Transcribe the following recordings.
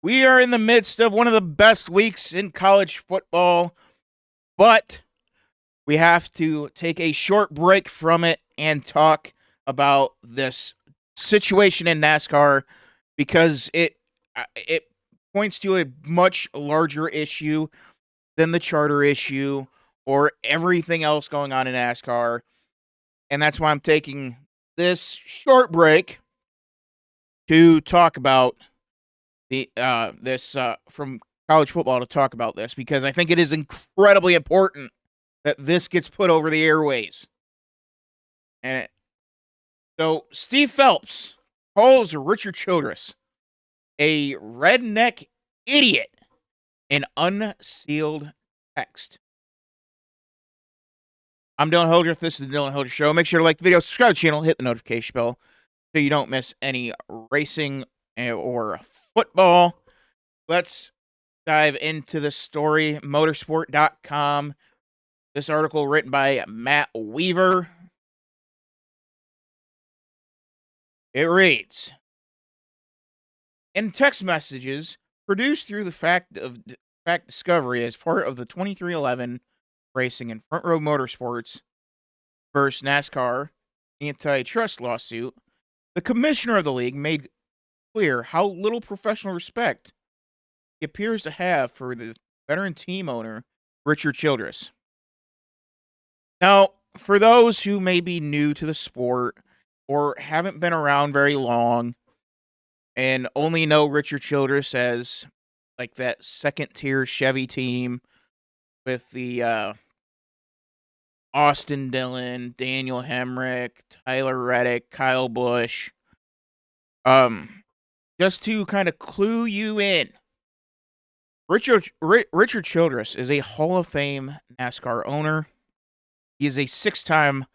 We are in the midst of one of the best weeks in college football, but we have to take a short break from it and talk about this situation in NASCAR because it points to a much larger issue than the charter issue or everything else going on in NASCAR. And that's why I'm taking this short break to talk about from college football to talk about this because I think it is incredibly important that this gets put over the airways. And so Steve Phelps calls Richard Childress a redneck idiot in unsealed text. I'm Dylan Hildreth. This is the Dylan Hildreth Show. Make sure to like the video, subscribe to the channel, hit the notification bell so you don't miss any racing or football. Let's dive into the story. Motorsport.com. This article written by Matt Weaver. It reads, in text messages produced through the fact discovery as part of the 2311 Racing and Front Row Motorsports versus NASCAR Antitrust lawsuit, the commissioner of the league made clear how little professional respect he appears to have for the veteran team owner, Richard Childress. Now, for those who may be new to the sport or haven't been around very long and only know Richard Childress as like that second-tier Chevy team with the Austin Dillon, Daniel Hemrick, Tyler Reddick, Kyle Busch. Just to kind of clue you in, Richard Childress is a Hall of Fame NASCAR owner. He is a 6-time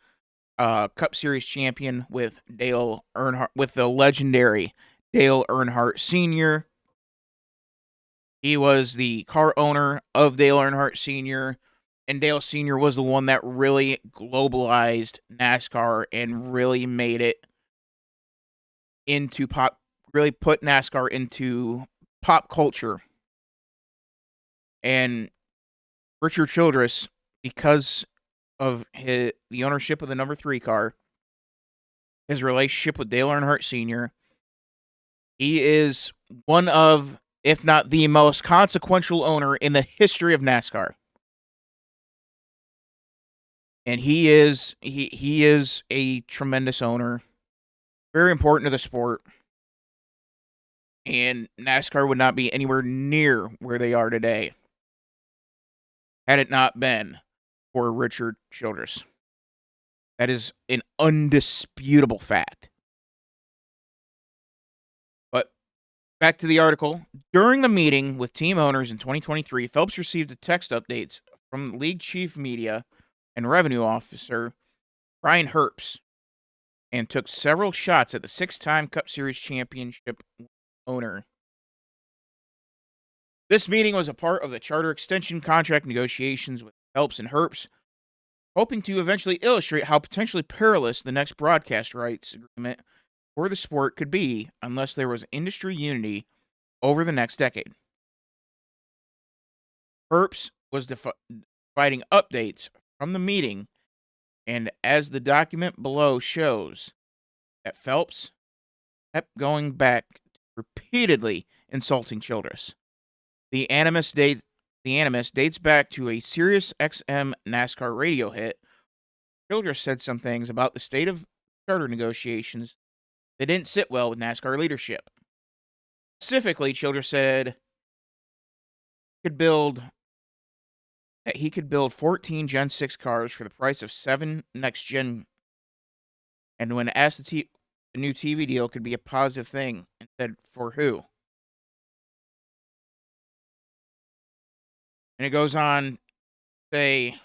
Cup Series champion with Dale Earnhardt, with the legendary Dale Earnhardt Sr. He was the car owner of Dale Earnhardt Sr., and Dale Sr. was the one that really globalized NASCAR and really made it into really put NASCAR into pop culture. And Richard Childress, because of the ownership of the number 3 car, his relationship with Dale Earnhardt Sr., he is one of, if not the most consequential owner in the history of NASCAR. And he is a tremendous owner, very important to the sport. And NASCAR would not be anywhere near where they are today had it not been for Richard Childress. That is an undisputable fact. But back to the article. During the meeting with team owners in 2023, Phelps received text updates from league chief media and revenue officer Brian Herbst and took several shots at the 6-time Cup Series championship owner. This meeting was a part of the charter extension contract negotiations with Phelps and Herbst, hoping to eventually illustrate how potentially perilous the next broadcast rights agreement for the sport could be unless there was industry unity over the next decade. Herbst was providing updates from the meeting, and as the document below shows, that Phelps kept going back to repeatedly insulting Childress. The animus dates back to a Sirius XM NASCAR radio hit. Childress said some things about the state of charter negotiations that didn't sit well with NASCAR leadership. Specifically, Childress said he could build 14 Gen 6 cars for the price of 7 next gen. And when asked the new TV deal could be a positive thing, and said, for who? And it goes on to say,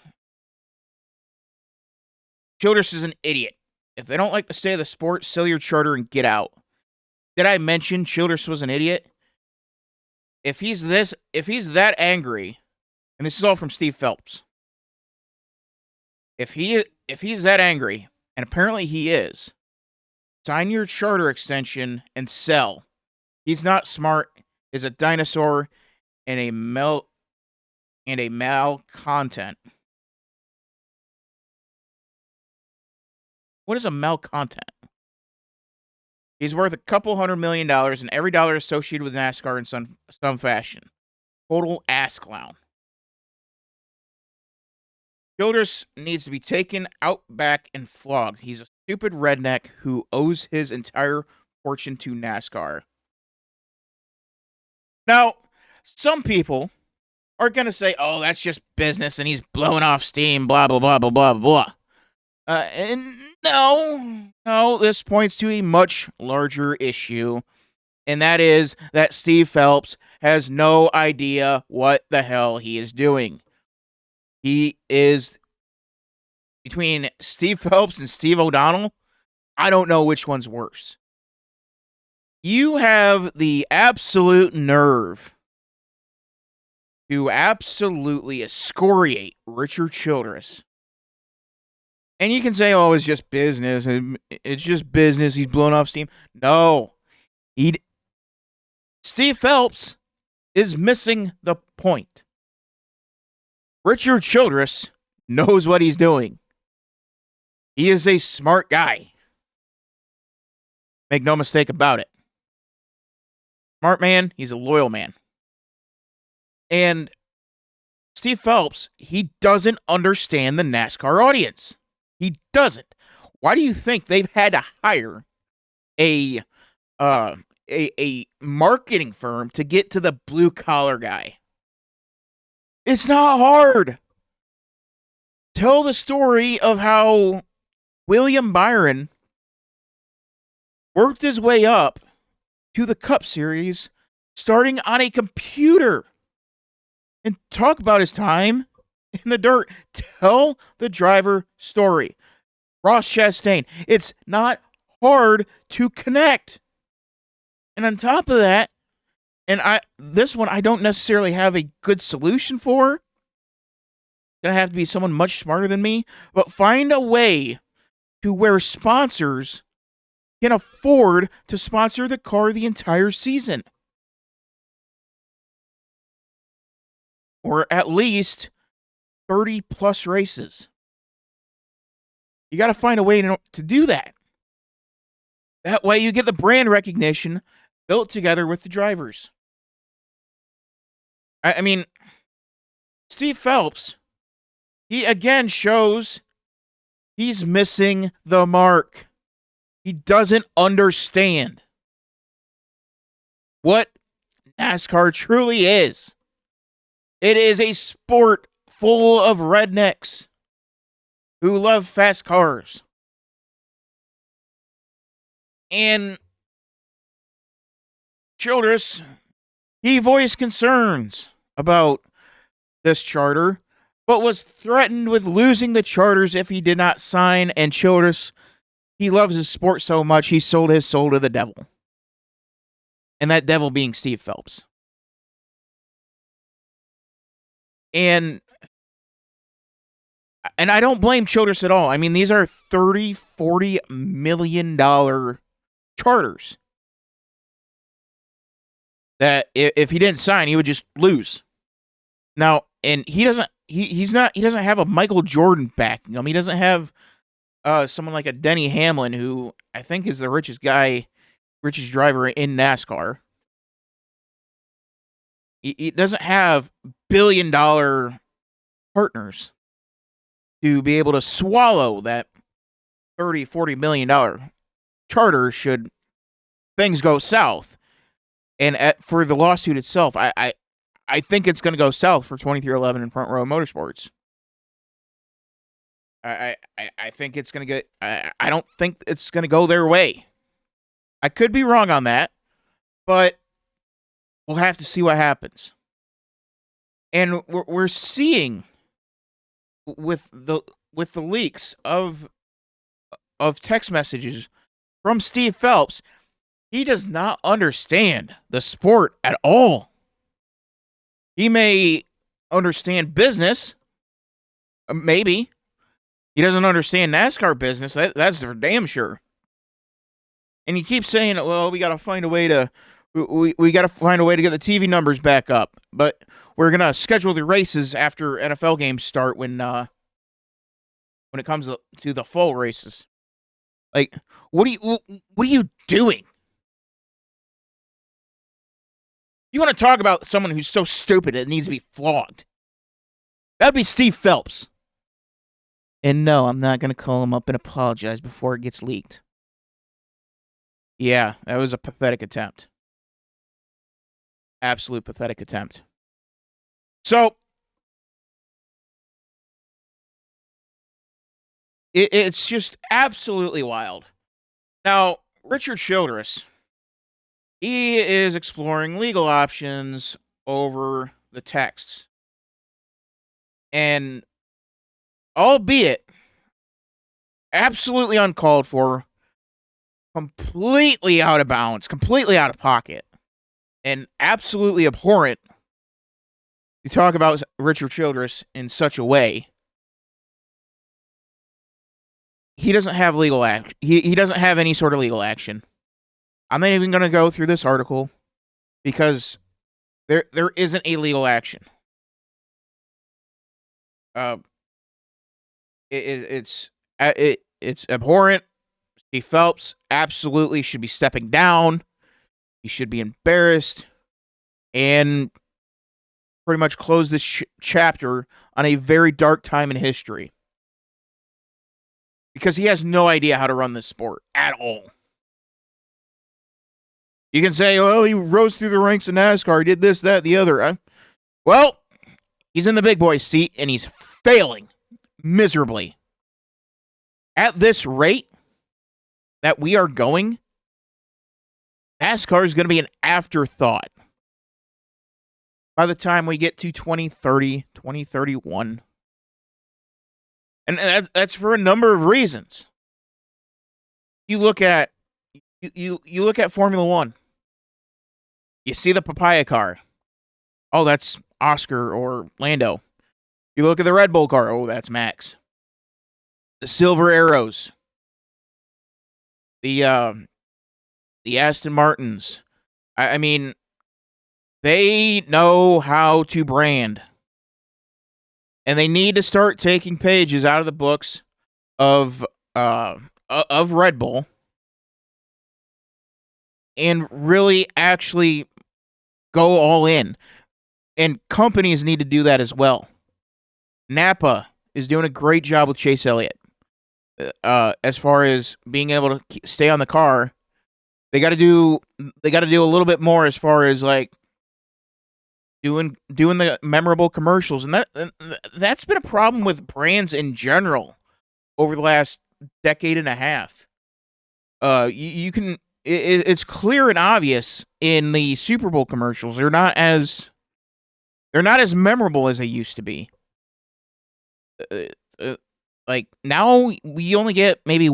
Childress is an idiot. If they don't like the state of the sport, sell your charter and get out. Did I mention Childress was an idiot? If he's that angry, and this is all from Steve Phelps. If he's that angry, and apparently he is, sign your charter extension and sell. He's not smart. is a dinosaur and a malcontent. What is a malcontent? He's worth a couple $100 million, and every dollar associated with NASCAR in some fashion. Total ass clown. Childress needs to be taken out back and flogged. He's a stupid redneck who owes his entire fortune to NASCAR. Now, some people are going to say, oh, that's just business and he's blowing off steam, blah, blah, blah, blah, blah, blah. And no, this points to a much larger issue, and that is that Steve Phelps has no idea what the hell he is doing. He is, between Steve Phelps and Steve O'Donnell, I don't know which one's worse. You have the absolute nerve to absolutely excoriate Richard Childress. And you can say, oh, it's just business. It's just business. He's blowing off steam. No. Steve Phelps is missing the point. Richard Childress knows what he's doing. He is a smart guy. Make no mistake about it. Smart man, he's a loyal man. And Steve Phelps, he doesn't understand the NASCAR audience. He doesn't. Why do you think they've had to hire a marketing firm to get to the blue collar guy? It's not hard. Tell the story of how William Byron worked his way up to the Cup Series starting on a computer, and talk about his time in the dirt. Tell the driver story. Ross Chastain. It's not hard to connect. And on top of that, this one I don't necessarily have a good solution for. Gonna have to be someone much smarter than me, but find a way to where sponsors can afford to sponsor the car the entire season. Or at least 30 plus races. You got to find a way to do that. That way you get the brand recognition built together with the drivers. I mean, Steve Phelps, he again shows he's missing the mark. He doesn't understand what NASCAR truly is. It is a sport full of rednecks who love fast cars. And Childress, he voiced concerns about this charter, but was threatened with losing the charters if he did not sign. And Childress, he loves his sport so much, he sold his soul to the devil. And that devil being Steve Phelps. And I don't blame Childress at all. I mean, these are $30, $40 million charters that if he didn't sign, he would just lose. Now, and he doesn't have a Michael Jordan backing him. He doesn't have someone like a Denny Hamlin, who I think is the richest driver in NASCAR. He doesn't have billion-dollar partners to be able to swallow that $30, $40 million charter should things go south. And for the lawsuit itself, I think it's going to go south for 2311 and Front Row Motorsports. I think it's going to get. I don't think it's going to go their way. I could be wrong on that, but we'll have to see what happens. And we're seeing with the leaks of text messages from Steve Phelps, he does not understand the sport at all. He may understand business, maybe. He doesn't understand NASCAR business. That's for damn sure. And he keeps saying, well, we got to find a way to We got to find a way to get the TV numbers back up. But we're gonna schedule the races after NFL games start when it comes to the full races. Like, what are you doing? You want to talk about someone who's so stupid it needs to be flogged? That'd be Steve Phelps. And no, I'm not going to call him up and apologize before it gets leaked. Yeah, that was a pathetic attempt. Absolute pathetic attempt. So, it's just absolutely wild. Now, Richard Childress, he is exploring legal options over the texts. And albeit absolutely uncalled for, completely out of bounds, completely out of pocket, and absolutely abhorrent to talk about Richard Childress in such a way. He doesn't have legal action. He doesn't have any sort of legal action. I'm not even going to go through this article because there isn't a legal action. It's abhorrent. Steve Phelps absolutely should be stepping down. He should be embarrassed and pretty much close this chapter on a very dark time in history. Because he has no idea how to run this sport at all. You can say, oh, he rose through the ranks of NASCAR, he did this, that, the other. Well, he's in the big boy seat, and he's failing miserably. At this rate that we are going, NASCAR is going to be an afterthought by the time we get to 2030, 2031. And that's for a number of reasons. You look at you look at Formula One. You see the papaya car. Oh, that's Oscar or Lando. You look at the Red Bull car. Oh, that's Max. The Silver Arrows. The Aston Martins. I mean, they know how to brand. And they need to start taking pages out of the books of Red Bull and really actually go all in. And companies need to do that as well. Napa is doing a great job with Chase Elliott. As far as being able to stay on the car, they got to do a little bit more as far as like doing the memorable commercials, and that's been a problem with brands in general over the last decade and a half. It's clear and obvious in the Super Bowl commercials. They're not as memorable as they used to be. Like now we only get maybe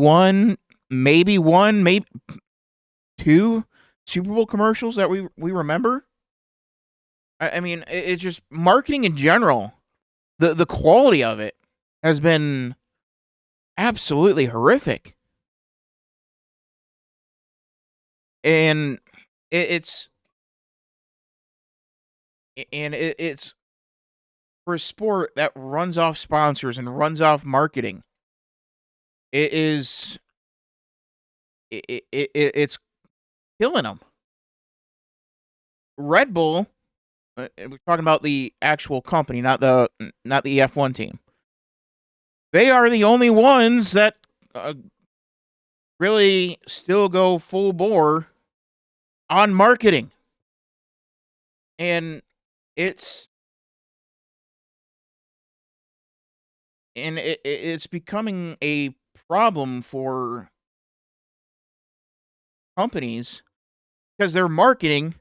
two Super Bowl commercials that we remember. I mean, it's just marketing in general. The quality of it has been absolutely horrific. And it's for a sport that runs off sponsors and runs off marketing. It's killing them. Red Bull, we're talking about the actual company, not the F1 team. They are the only ones that really still go full bore on marketing. And it's becoming a problem for companies because their marketing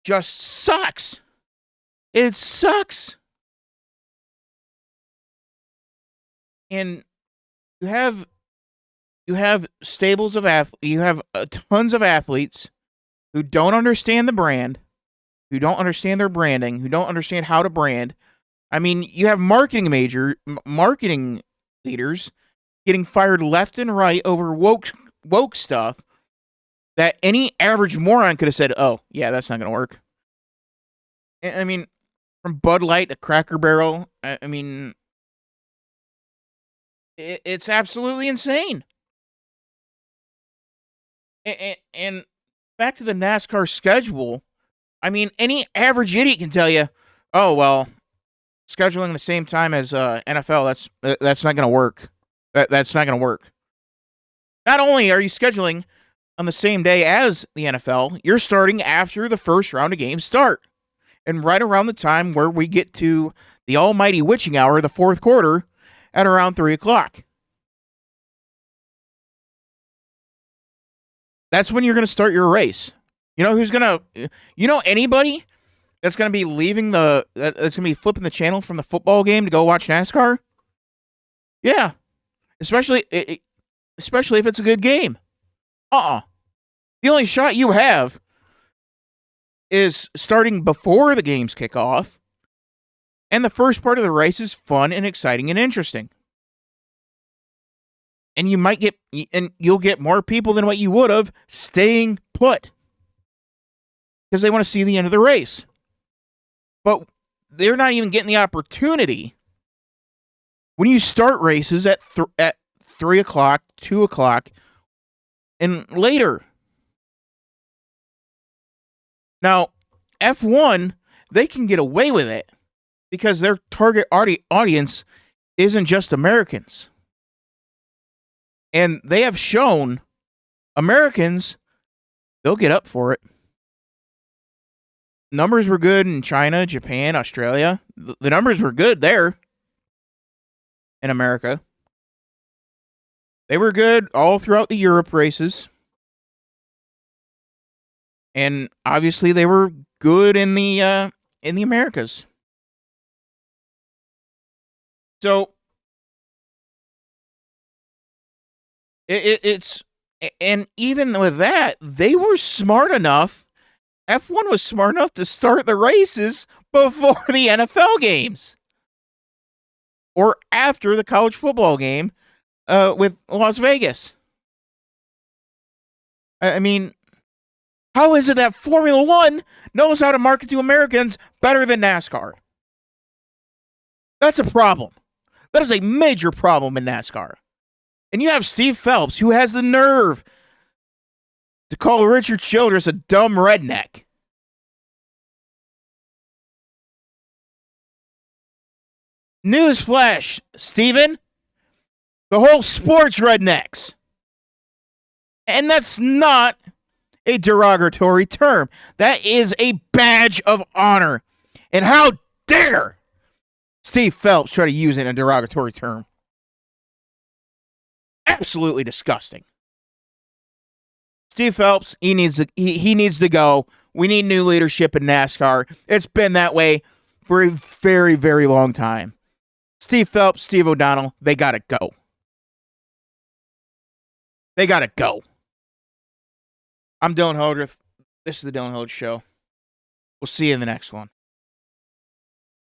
just sucks. It sucks. And you have stables of you have tons of athletes who don't understand the brand, who don't understand their branding, who don't understand how to brand. I mean, you have marketing leaders getting fired left and right over woke stuff that any average moron could have said, oh, yeah, that's not going to work. I mean, from Bud Light to Cracker Barrel, I mean, it's absolutely insane. And back to the NASCAR schedule, I mean, any average idiot can tell you, oh, well, scheduling the same time as NFL, that's not going to work. That's not going to work. Not only are you scheduling on the same day as the NFL, you're starting after the first round of games start. And right around the time where we get to the almighty witching hour, the fourth quarter, at around 3 o'clock. That's when you're going to start your race. You know who's going to, anybody that's going to be that's going to be flipping the channel from the football game to go watch NASCAR? Yeah. Especially if it's a good game. The only shot you have is starting before the games kick off, and the first part of the race is fun and exciting and interesting. And you'll get more people than what you would have staying put because they want to see the end of the race. But they're not even getting the opportunity when you start races at 3 o'clock, 2 o'clock, and later. Now, F1, they can get away with it because their target audience isn't just Americans. And they have shown Americans, they'll get up for it. Numbers were good in China, Japan, Australia. The numbers were good there in America. They were good all throughout the Europe races. And obviously they were good in the Americas. So it's and even with that, they were smart enough. F1 was smart enough to start the races before the NFL games or after the college football game with Las Vegas. I mean, how is it that Formula One knows how to market to Americans better than NASCAR? That's a problem. That is a major problem in NASCAR. And you have Steve Phelps, who has the nerve to call Richard Childress a dumb redneck. Newsflash, Steven. The whole sport's rednecks. And that's not a derogatory term. That is a badge of honor. And how dare Steve Phelps try to use it in a derogatory term? Absolutely disgusting. Steve Phelps, he needs to go. We need new leadership in NASCAR. It's been that way for a very, very long time. Steve Phelps, Steve O'Donnell, they got to go. They got to go. I'm Dylan Holdreth. This is the Dylan Holdreth Show. We'll see you in the next one.